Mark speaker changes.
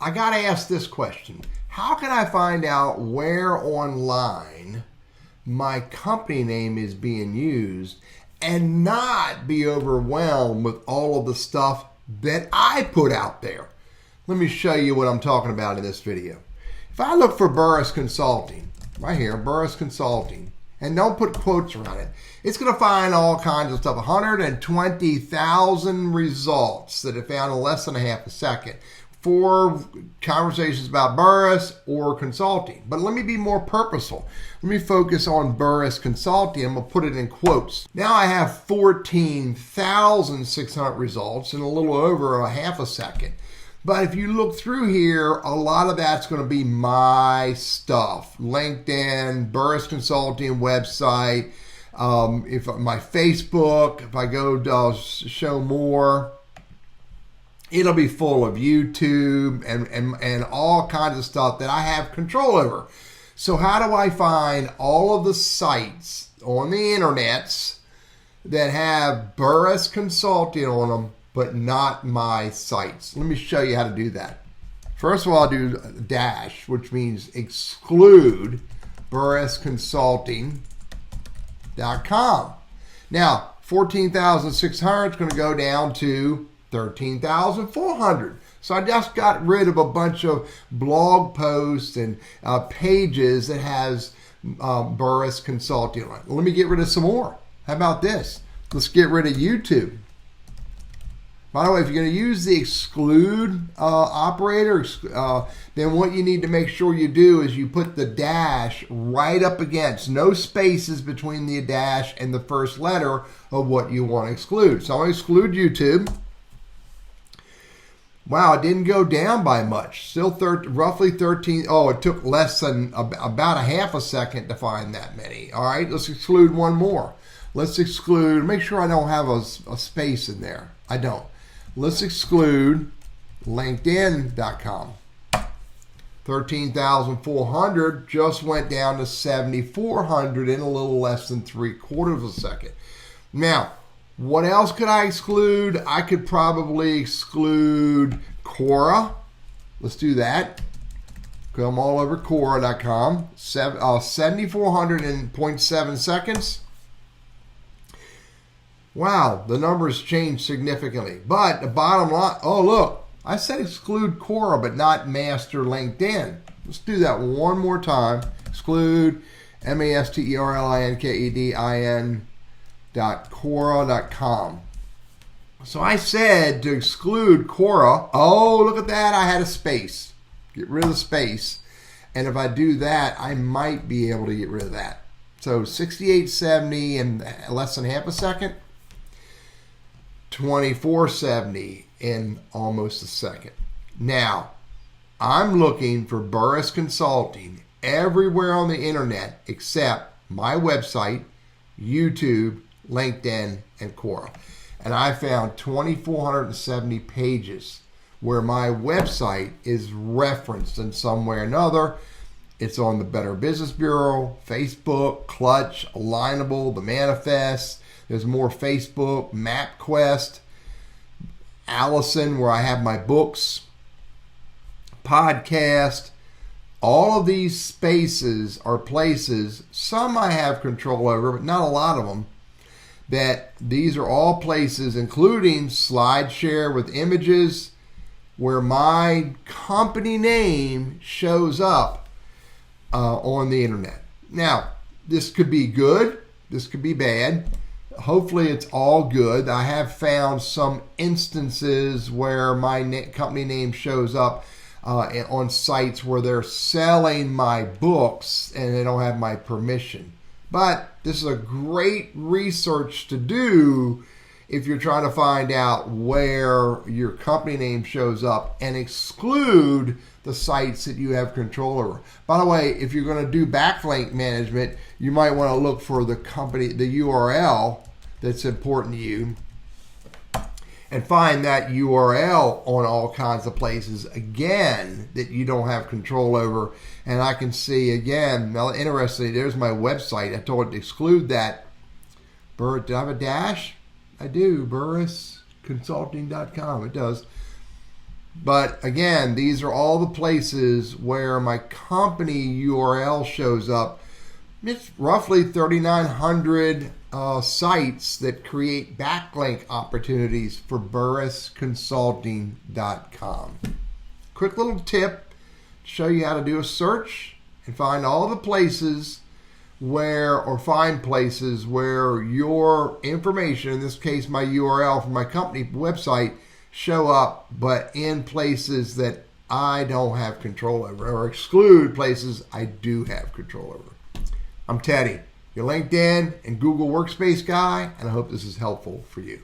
Speaker 1: I got to ask this question. How can I find out where online my company name is being used and not be overwhelmed with all of the stuff that I put out there? Let me show you what I'm talking about in this video. If I look for Burris Consulting, right here, Burris Consulting, and don't put quotes around it, it's going to find all kinds of stuff. 120,000 results that it found in less than a half a second for conversations about Burris or consulting. But let me be more purposeful. Let me focus on Burris Consulting. I'm going to put it in quotes. Now I have 14,600 results in a little over a half a second. But if you look through here, a lot of that's going to be my stuff. LinkedIn, Burris Consulting website, if my Facebook, if I go to show more, it'll be full of YouTube and all kinds of stuff that I have control over. So how do I find all of the sites on the internets that have Burris Consulting on them, but not my sites? Let me show you how to do that. First of all, I'll do a dash, which means exclude burrisconsulting.com. Now, 14,600 is going to go down to 13,400. So I just got rid of a bunch of blog posts and pages that has Burris Consulting on it. Let me get rid of some more. How about this? Let's get rid of YouTube. By the way, if you're going to use the exclude operator, then what you need to make sure you do is you put the dash right up against, no spaces between the dash and the first letter of what you want to exclude. So I'm going to exclude YouTube. Wow, it didn't go down by much. Still roughly 13. Oh, it took less than about a half a second to find that many. All right, let's exclude one more. Let's exclude, make sure I don't have a space in there. I don't. Let's exclude LinkedIn.com. 13,400 just went down to 7,400 in a little less than 3/4 of a second. Now, what else could I exclude? I could probably exclude Quora. Let's do that. Come all over Quora.com. 7,400 in 0.7 seconds. Wow, the numbers changed significantly. But the bottom line, oh look, I said exclude Quora, but not master LinkedIn. Let's do that one more time. Exclude masterlinkedin.quora.com. So I said to exclude Quora. Oh, look at that. I had a space. Get rid of the space. And if I do that, I might be able to get rid of that. So 6870 in less than half a second. 2470 in almost a second. Now, I'm looking for Burris Consulting everywhere on the internet except my website, YouTube, LinkedIn, and Quora. And I found 2,470 pages where my website is referenced in some way or another. It's on the Better Business Bureau, Facebook, Clutch, Alignable, The Manifest. There's more Facebook, MapQuest, Allison, where I have my books, podcast. All of these spaces are places, some I have control over, but not a lot of them, that these are all places, including SlideShare with images, where my company name shows up on the internet. Now, this could be good, this could be bad. Hopefully it's all good. I have found some instances where my company name shows up on sites where they're selling my books and they don't have my permission. But this is a great research to do if you're trying to find out where your company name shows up and exclude the sites that you have control over. By the way, if you're going to do backlink management, you might want to look for the company, the URL that's important to you, and find that URL on all kinds of places, again, that you don't have control over. And I can see, again, now interestingly, there's my website. I told it to exclude that. Did I have a dash? I do, burrisconsulting.com. It does. But again, these are all the places where my company URL shows up. It's roughly 3,900 sites that create backlink opportunities for burrisconsulting.com. Quick little tip to show you how to do a search and find all the places find places where your information, in this case my URL for my company website, show up, but in places that I don't have control over, or exclude places I do have control over. I'm Teddy, your LinkedIn and Google Workspace guy, and I hope this is helpful for you.